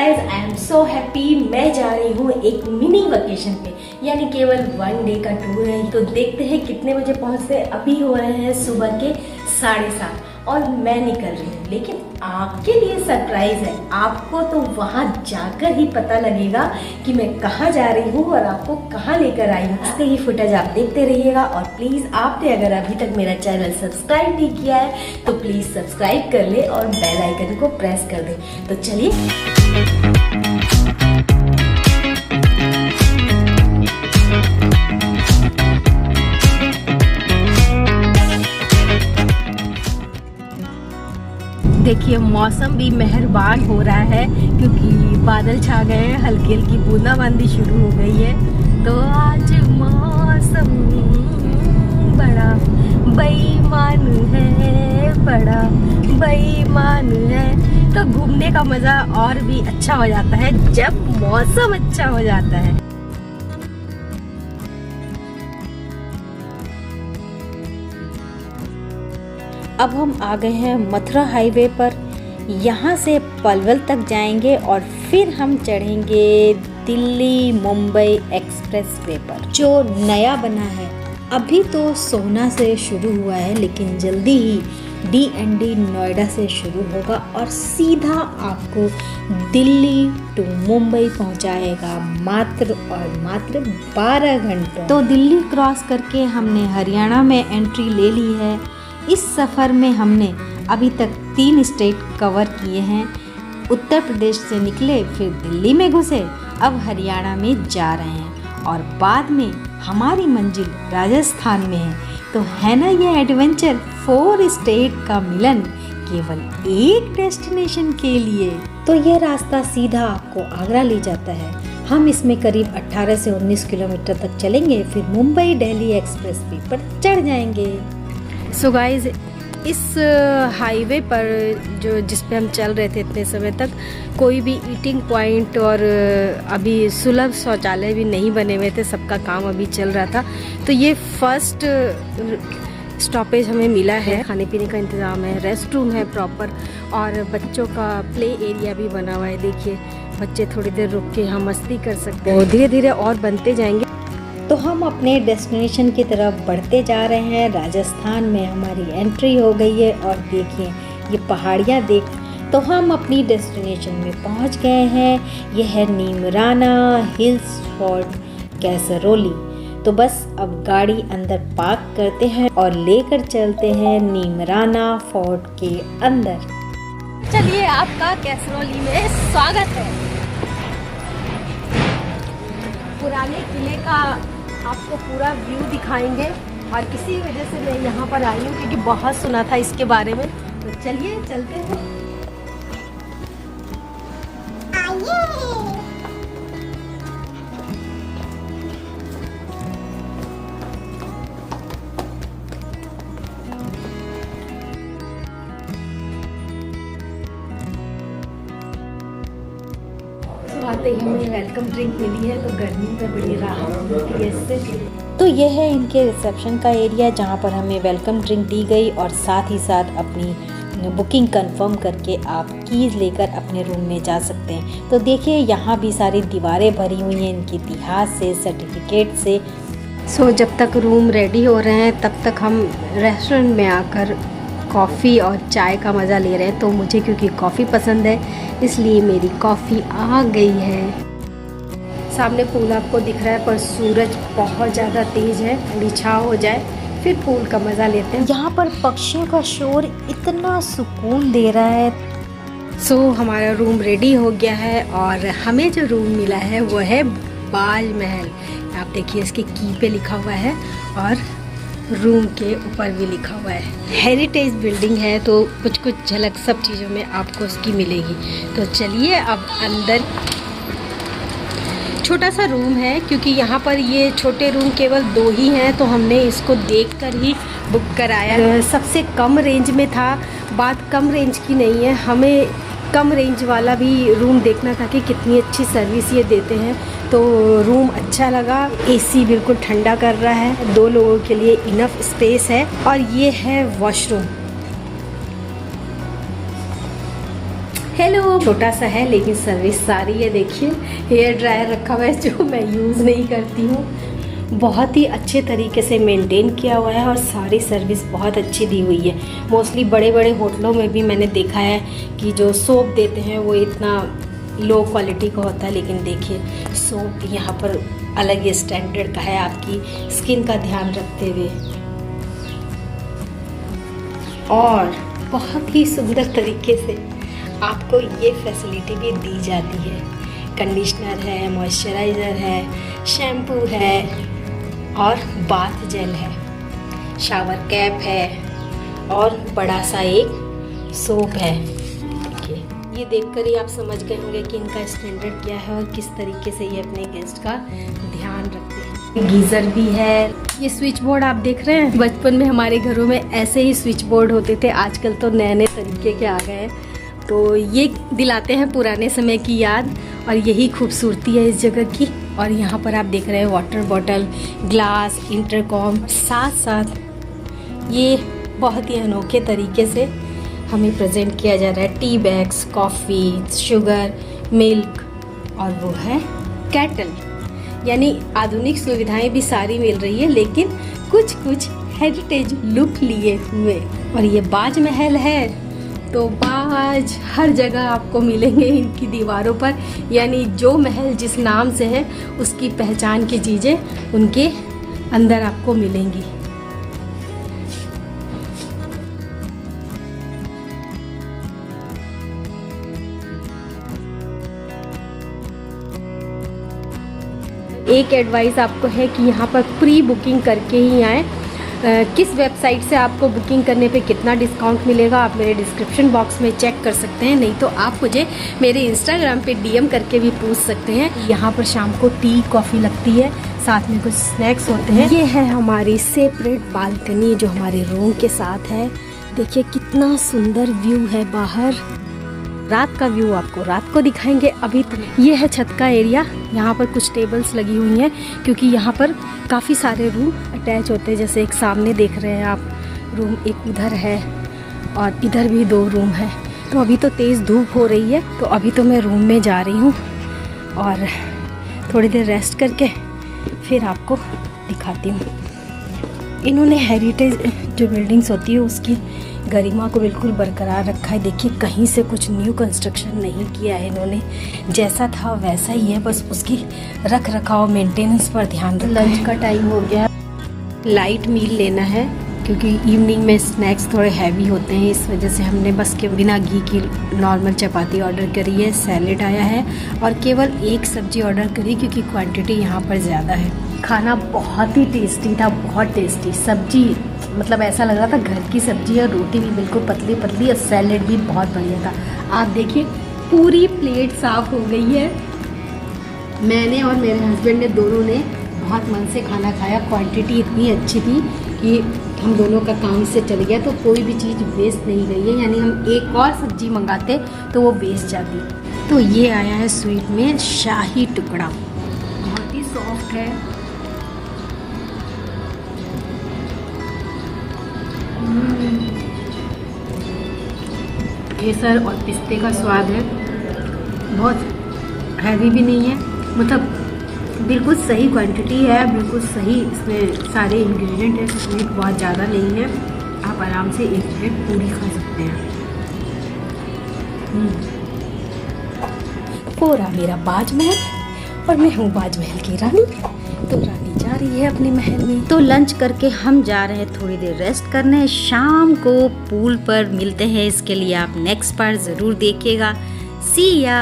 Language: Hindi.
Guys, I am so happy. मैं जा रही हूँ एक मिनी वेकेशन पे, यानी केवल 1 डे का टूर है। तो देखते हैं कितने बजे पहुँचते। अभी हो रहे हैं सुबह के 7:30 और मैं निकल रही हूँ। लेकिन आपके लिए सरप्राइज है, आपको तो वहाँ जाकर ही पता लगेगा कि मैं कहाँ जा रही हूँ और आपको कहाँ लेकर आई हूँ। इसका ये फुटेज आप देखते रहिएगा। और प्लीज़ आपने अगर अभी तक मेरा चैनल सब्सक्राइब नहीं किया है तो प्लीज़ सब्सक्राइब कर ले और बेल आइकन को प्रेस कर दे। तो चलिए। देखिए मौसम भी मेहरबान हो रहा है क्योंकि बादल छा गए हैं, हल्की हल्की बूंदाबांदी शुरू हो गई है। तो आज मौसम बड़ा बेईमान है, बड़ा बेईमान है। तो घूमने का मज़ा और भी अच्छा हो जाता है जब मौसम अच्छा हो जाता है। अब हम आ गए हैं मथुरा हाईवे पर। यहाँ से पलवल तक जाएंगे और फिर हम चढ़ेंगे दिल्ली मुंबई एक्सप्रेस वे पर, जो नया बना है। अभी तो सोहना से शुरू हुआ है, लेकिन जल्दी ही DND नोएडा से शुरू होगा और सीधा आपको दिल्ली टू मुंबई पहुँचाएगा मात्र और मात्र 12 घंटों। तो दिल्ली क्रॉस करके हमने हरियाणा में एंट्री ले ली है। इस सफ़र में हमने अभी तक 3 स्टेट कवर किए हैं। उत्तर प्रदेश से निकले, फिर दिल्ली में घुसे, अब हरियाणा में जा रहे हैं और बाद में हमारी मंजिल राजस्थान में है। तो है ना ये एडवेंचर, 4 स्टेट का मिलन केवल एक डेस्टिनेशन के लिए। तो यह रास्ता सीधा आपको आगरा ले जाता है। हम इसमें करीब 18 से 19 किलोमीटर तक चलेंगे, फिर मुंबई दिल्ली एक्सप्रेस वे पर चढ़ जाएंगे। सो गाइज, इस हाईवे पर जिस पे हम चल रहे थे इतने समय तक, कोई भी ईटिंग पॉइंट और अभी सुलभ शौचालय भी नहीं बने हुए थे। सबका काम अभी चल रहा था। तो ये फर्स्ट स्टॉपेज हमें मिला है। खाने पीने का इंतज़ाम है, रेस्ट रूम है प्रॉपर, और बच्चों का प्ले एरिया भी बना हुआ है। देखिए बच्चे थोड़ी देर रुक के यहाँ मस्ती कर सकते हैं। धीरे धीरे और बनते जाएंगे। तो हम अपने डेस्टिनेशन की तरफ बढ़ते जा रहे हैं। राजस्थान में हमारी एंट्री हो गई है और देखिए ये पहाड़ियाँ देख। तो हम अपनी डेस्टिनेशन में पहुंच गए हैं। यह है नीमराना हिल्स फोर्ट कैसरोली। तो बस अब गाड़ी अंदर पार्क करते हैं और लेकर चलते हैं नीमराना फोर्ट के अंदर। चलिए, आपका कैसरोली में स्वागत है। पुराने किले का आपको पूरा व्यू दिखाएंगे और इसी वजह से मैं यहाँ पर आई हूँ क्योंकि बहुत सुना था इसके बारे में। तो चलिए चलते हैं। आते ही हमें वेलकम ड्रिंक मिली है, तो गर्मी में बड़ी राहत मिलती है इससे। तो यह है इनके रिसेप्शन का एरिया जहां पर हमें वेलकम ड्रिंक दी गई और साथ ही साथ अपनी बुकिंग कंफर्म करके आप कीज़ लेकर अपने रूम में जा सकते हैं। तो देखिए यहाँ भी सारी दीवारें भरी हुई हैं इनके इतिहास से, सर्टिफिकेट से। सो जब तक रूम रेडी हो रहे हैं तब तक हम रेस्टोरेंट में आकर कॉफ़ी और चाय का मज़ा ले रहे हैं। तो मुझे क्योंकि कॉफ़ी पसंद है इसलिए मेरी कॉफ़ी आ गई है। सामने पूल आपको दिख रहा है पर सूरज बहुत ज़्यादा तेज़ है। ठंडी छाँव हो जाए फिर पूल का मज़ा लेते हैं। यहाँ पर पक्षियों का शोर इतना सुकून दे रहा है। सो हमारा रूम रेडी हो गया है और हमें जो रूम मिला है वो है बाल महल। आप देखिए इसके की पे लिखा हुआ है और रूम के ऊपर भी लिखा हुआ है। हेरिटेज बिल्डिंग है तो कुछ कुछ झलक सब चीज़ों में आपको उसकी मिलेगी। तो चलिए अब अंदर। छोटा सा रूम है क्योंकि यहाँ पर ये छोटे रूम केवल 2 ही हैं, तो हमने इसको देखकर ही बुक कराया। सबसे कम रेंज में था। बात कम रेंज की नहीं है, हमें कम रेंज वाला भी रूम देखना था कि कितनी अच्छी सर्विस ये देते हैं। तो रूम अच्छा लगा। AC बिल्कुल ठंडा कर रहा है। 2 लोगों के लिए इनफ स्पेस है। और ये है वॉशरूम। हेलो। छोटा सा है लेकिन सर्विस सारी है। देखिए हेयर ड्रायर रखा हुआ है जो मैं यूज़ नहीं करती हूँ। बहुत ही अच्छे तरीके से मेंटेन किया हुआ है और सारी सर्विस बहुत अच्छी दी हुई है। मोस्टली बड़े बड़े होटलों में भी मैंने देखा है कि जो सोप देते हैं वो इतना लो क्वालिटी का होता है, लेकिन देखिए सोप यहाँ पर अलग ही स्टैंडर्ड का है, आपकी स्किन का ध्यान रखते हुए। और बहुत ही सुंदर तरीके से आपको ये फैसिलिटी भी दी जाती है। कंडीशनर है, मॉइस्चराइज़र है, शैम्पू है और बाथ जेल है, शावर कैप है और बड़ा सा एक सोप है। देखिए ये देखकर ही आप समझ गए होंगे कि इनका स्टैंडर्ड क्या है और किस तरीके से ये अपने गेस्ट का ध्यान रखते हैं। गीज़र भी है। ये स्विच बोर्ड आप देख रहे हैं, बचपन में हमारे घरों में ऐसे ही स्विच बोर्ड होते थे, आजकल तो नए नए तरीके के आ गए हैं। तो ये दिलाते हैं पुराने समय की याद और यही खूबसूरती है इस जगह की। और यहाँ पर आप देख रहे हैं वाटर बॉटल, ग्लास, इंटरकॉम, साथ साथ ये बहुत ही अनोखे तरीके से हमें प्रेजेंट किया जा रहा है। Tea bags, coffee, sugar, milk और वो है कैटल। यानी आधुनिक सुविधाएं भी सारी मिल रही है लेकिन कुछ कुछ हेरिटेज लुक लिए हुए। और ये बाज महल है, तो बाज हर जगह आपको मिलेंगे इनकी दीवारों पर। यानी जो महल जिस नाम से है उसकी पहचान की चीज़ें उनके अंदर आपको मिलेंगी। एक एडवाइस आपको है कि यहाँ पर प्री बुकिंग करके ही आएँ। किस वेबसाइट से आपको बुकिंग करने पे कितना डिस्काउंट मिलेगा आप मेरे डिस्क्रिप्शन बॉक्स में चेक कर सकते हैं, नहीं तो आप मुझे मेरे इंस्टाग्राम पे डीएम करके भी पूछ सकते हैं। यहाँ पर शाम को टी कॉफ़ी लगती है, साथ में कुछ स्नैक्स होते हैं। ये है हमारी सेपरेट बालकनी जो हमारे रूम के साथ है। देखिए कितना सुंदर व्यू है बाहर। रात का व्यू आपको रात को दिखाएंगे। अभी तो ये है छत का एरिया। यहाँ पर कुछ टेबल्स लगी हुई हैं क्योंकि यहाँ पर काफ़ी सारे रूम अटैच होते हैं। जैसे एक सामने देख रहे हैं आप रूम, एक उधर है और इधर भी 2 रूम है। तो अभी तो तेज़ धूप हो रही है, तो अभी तो मैं रूम में जा रही हूँ और थोड़ी देर रेस्ट करके फिर आपको दिखाती हूँ। इन्होंने हेरिटेज जो बिल्डिंग्स होती है उसकी गरिमा को बिल्कुल बरकरार रखा है। देखिए कहीं से कुछ न्यू कंस्ट्रक्शन नहीं किया है इन्होंने, जैसा था वैसा ही है, बस उसकी रख रखाव मेंटेनेंस पर ध्यान रखा है। लंच का टाइम हो गया, लाइट मील लेना है क्योंकि इवनिंग में स्नैक्स थोड़े हैवी होते हैं, इस वजह से हमने बस के बिना घी की नॉर्मल चपाती ऑर्डर करी है। सैलेड आया है और केवल एक सब्जी ऑर्डर करी क्योंकि क्वांटिटी यहाँ पर ज़्यादा है। खाना बहुत ही टेस्टी था, बहुत टेस्टी। सब्जी मतलब ऐसा लग रहा था घर की सब्जी, और रोटी भी बिल्कुल पतली पतली और सैलेड भी बहुत बढ़िया था। आप देखिए पूरी प्लेट साफ़ हो गई है। मैंने और मेरे हस्बैंड ने दोनों ने बहुत मन से खाना खाया। क्वांटिटी इतनी अच्छी थी कि हम दोनों का काम से चल गया, तो कोई भी चीज़ वेस्ट नहीं गई है। यानी हम एक और सब्जी मंगाते तो वो वेस्ट जाती। तो ये आया है स्वीट में शाही टुकड़ा, बहुत ही सॉफ्ट है। केसर और पिस्ते का स्वाद है, बहुत हैवी भी नहीं है, मतलब बिल्कुल सही क्वांटिटी है, बिल्कुल सही इसमें सारे इंग्रेडिएंट है। स्वीट बहुत ज़्यादा नहीं है, आप आराम से एक प्लेट पूरी खा सकते हैं। पूरा मेरा बाज महल और मैं हूँ बाज महल की रानी। तो रानी जा रही है अपने महल में। तो लंच करके हम जा रहे हैं थोड़ी देर रेस्ट करने। शाम को पूल पर मिलते हैं, इसके लिए आप नेक्स्ट पार्ट ज़रूर देखिएगा। सी या।